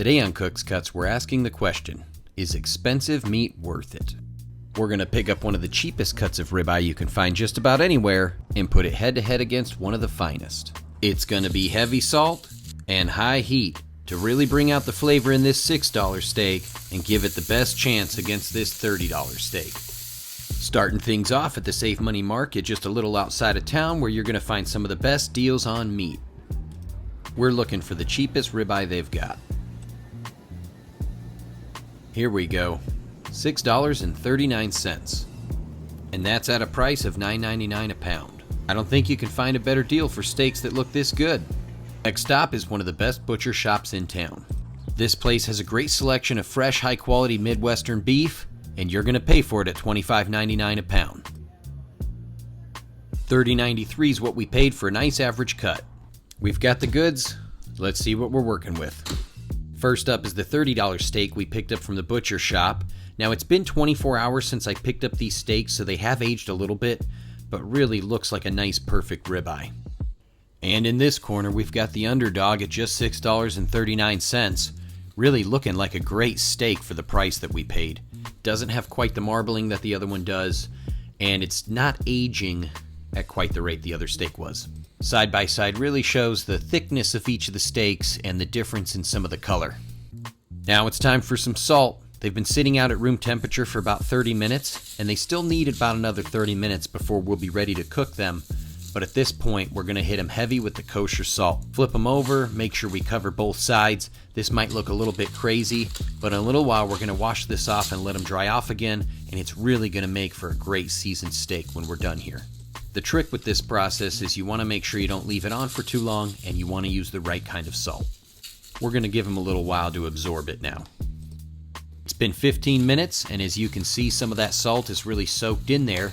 Today on Cook's Cuts, we're asking the question, is expensive meat worth it? We're going to pick up one of the cheapest cuts of ribeye you can find just about anywhere and put it head to head against one of the finest. It's going to be heavy salt and high heat to really bring out the flavor in this $6 steak and give it the best chance against this $30 steak. Starting things off at the Safe Money Market just a little outside of town, where you're going to find some of the best deals on meat. We're looking for the cheapest ribeye they've got. Here we go, $6.39, and that's at a price of $9.99 a pound. I don't think you can find a better deal for steaks that look this good. Next stop is one of the best butcher shops in town. This place has a great selection of fresh, high-quality Midwestern beef, and you're going to pay for it at $25.99 a pound. $30.93 is what we paid for a nice average cut. We've got the goods. Let's see what we're working with. First up is the $30 steak we picked up from the butcher shop. Now, it's been 24 hours since I picked up these steaks, so they have aged a little bit, but really looks like a nice, perfect ribeye. And in this corner, we've got the underdog at just $6.39, really looking like a great steak for the price that we paid. Doesn't have quite the marbling that the other one does, and it's not aging at quite the rate the other steak was. Side by side really shows the thickness of each of the steaks and the difference in some of the color. Now it's time for some salt. They've been sitting out at room temperature for about 30 minutes, and they still need about another 30 minutes before we'll be ready to cook them. But at this point, we're going to hit them heavy with the kosher salt. Flip them over, make sure we cover both sides. This might look a little bit crazy, but in a little while we're going to wash this off and let them dry off again, and it's really going to make for a great seasoned steak when we're done here. The trick with this process is you want to make sure you don't leave it on for too long, and you want to use the right kind of salt. We're going to give them a little while to absorb it now. It's been 15 minutes, and as you can see, some of that salt is really soaked in there,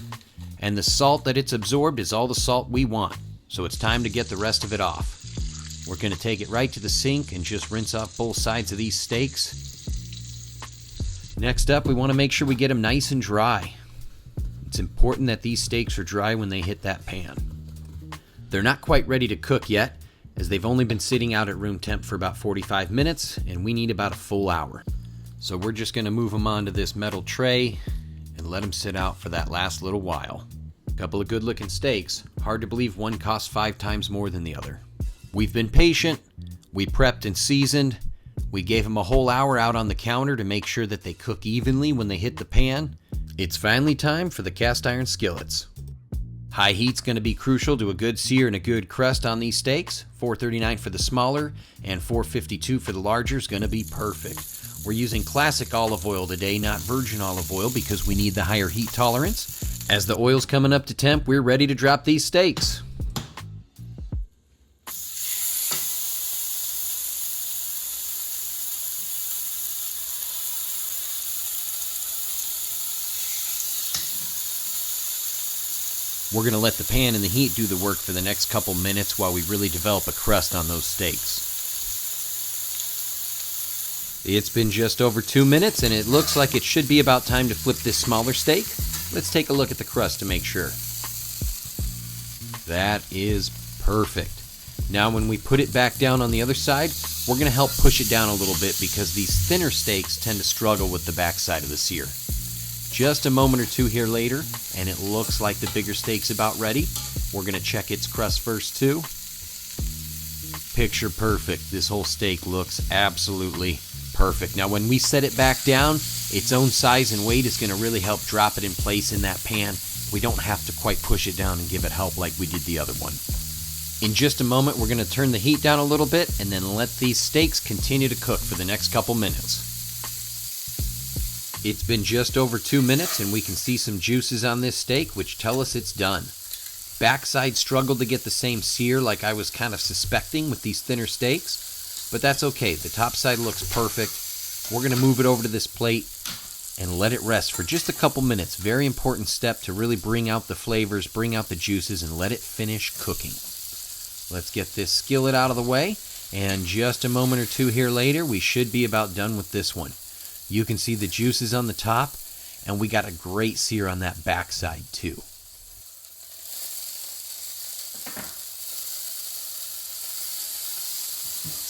and the salt that it's absorbed is all the salt we want, so it's time to get the rest of it off. We're going to take it right to the sink and just rinse off both sides of these steaks. Next up, we want to make sure we get them nice and dry. It's important that these steaks are dry when they hit that pan. They're not quite ready to cook yet, as they've only been sitting out at room temp for about 45 minutes, and we need about a full hour. So we're just going to move them onto this metal tray and let them sit out for that last little while. A couple of good looking steaks. Hard to believe one costs 5 times more than the other. We've been patient. We prepped and seasoned. We gave them a whole hour out on the counter to make sure that they cook evenly when they hit the pan. It's finally time for the cast iron skillets. High heat's going to be crucial to a good sear and a good crust on these steaks. $4.39 for the smaller and $4.52 for the larger is going to be perfect. We're using classic olive oil today, not virgin olive oil, because we need the higher heat tolerance. As the oil's coming up to temp, we're ready to drop these steaks. We're going to let the pan and the heat do the work for the next couple minutes while we really develop a crust on those steaks. It's been just over 2 minutes, and it looks like it should be about time to flip this smaller steak. Let's take a look at the crust to make sure. That is perfect. Now when we put it back down on the other side, we're going to help push it down a little bit because these thinner steaks tend to struggle with the backside of the sear. Just a moment or two here later, and it looks like the bigger steak's about ready. We're going to check its crust first too. Picture perfect. This whole steak looks absolutely perfect. Now when we set it back down, its own size and weight is going to really help drop it in place in that pan. We don't have to quite push it down and give it help like we did the other one. In just a moment, we're going to turn the heat down a little bit and then let these steaks continue to cook for the next couple minutes. It's been just over 2 minutes, and we can see some juices on this steak, which tell us it's done. Backside struggled to get the same sear like I was kind of suspecting with these thinner steaks, but that's okay. The top side looks perfect. We're going to move it over to this plate and let it rest for just a couple minutes. Very important step to really bring out the flavors, bring out the juices, and let it finish cooking. Let's get this skillet out of the way, and just a moment or two here later, we should be about done with this one. You can see the juices on the top, and we got a great sear on that backside too.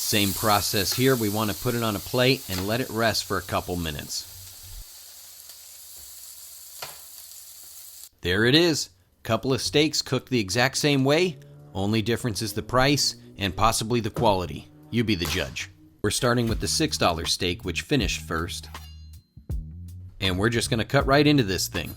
Same process here. We want to put it on a plate and let it rest for a couple minutes. There it is. Couple of steaks cooked the exact same way. Only difference is the price and possibly the quality. You be the judge. We're starting with the $6 steak, which finished first. And we're just going to cut right into this thing.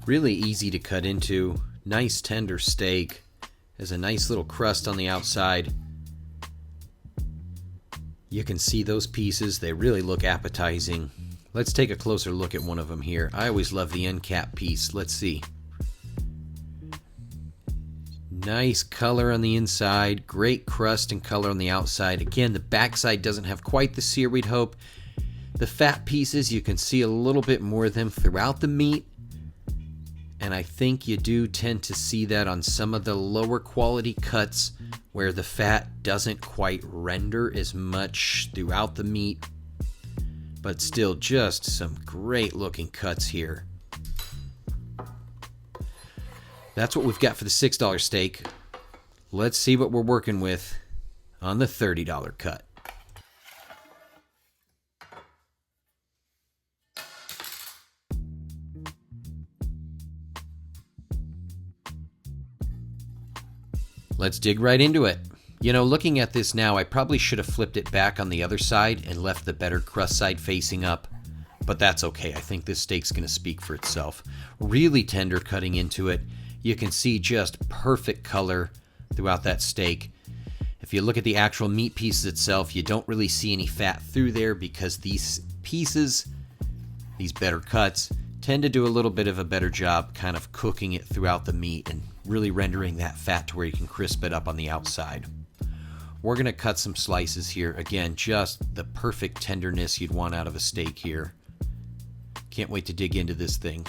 Really easy to cut into. Nice tender steak. Has a nice little crust on the outside. You can see those pieces. They really look appetizing. Let's take a closer look at one of them here. I always love the uncapped piece. Let's see. Nice color on the inside. Great crust and color on the outside. Again, the backside doesn't have quite the sear we'd hope. The fat pieces, you can see a little bit more of them throughout the meat. And I think you do tend to see that on some of the lower quality cuts where the fat doesn't quite render as much throughout the meat. But still, just some great looking cuts here. That's what we've got for the $6 steak. Let's see what we're working with on the $30 cut. Let's dig right into it. You know, looking at this now, I probably should have flipped it back on the other side and left the better crust side facing up. But that's okay. I think this steak's going to speak for itself. Really tender cutting into it. You can see just perfect color throughout that steak. If you look at the actual meat pieces itself, you don't really see any fat through there because these pieces, these better cuts, tend to do a little bit of a better job kind of cooking it throughout the meat and really rendering that fat to where you can crisp it up on the outside. We're going to cut some slices here. Again, just the perfect tenderness you'd want out of a steak here. Can't wait to dig into this thing.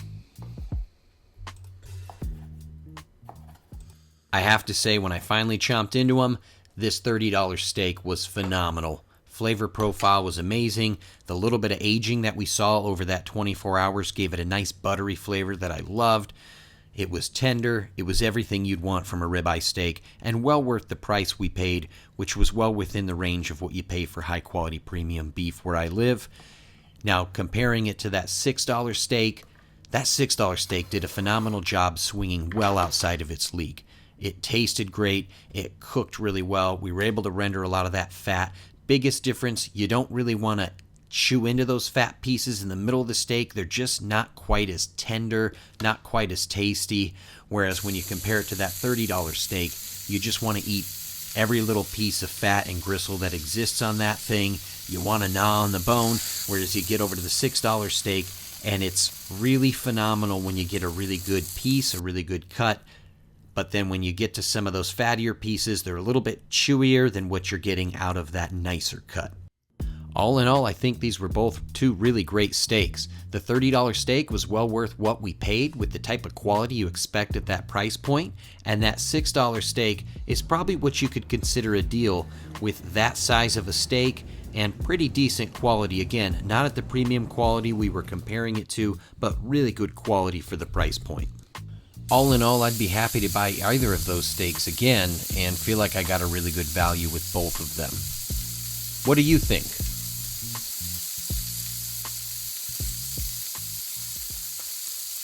I have to say, when I finally chomped into them, this $30 steak was phenomenal. Flavor profile was amazing. The little bit of aging that we saw over that 24 hours gave it a nice buttery flavor that I loved. It was tender. It was everything you'd want from a ribeye steak, and well worth the price we paid, which was well within the range of what you pay for high quality premium beef where I live. Now, comparing it to that $6 steak, that $6 steak did a phenomenal job swinging well outside of its league. It tasted great. It cooked really well. We were able to render a lot of that fat. Biggest difference, you don't really want to chew into those fat pieces in the middle of the steak. They're just not quite as tender, not quite as tasty. Whereas when you compare it to that $30 steak, you just want to eat every little piece of fat and gristle that exists on that thing. You want to gnaw on the bone, whereas you get over to the $6 steak, and it's really phenomenal when you get a really good piece, a really good cut. But then when you get to some of those fattier pieces, they're a little bit chewier than what you're getting out of that nicer cut. All in all, I think these were both two really great steaks. The $30 steak was well worth what we paid with the type of quality you expect at that price point, and that $6 steak is probably what you could consider a deal with that size of a steak and pretty decent quality. Again, not at the premium quality we were comparing it to, but really good quality for the price point. All in all, I'd be happy to buy either of those steaks again and feel like I got a really good value with both of them. What do you think?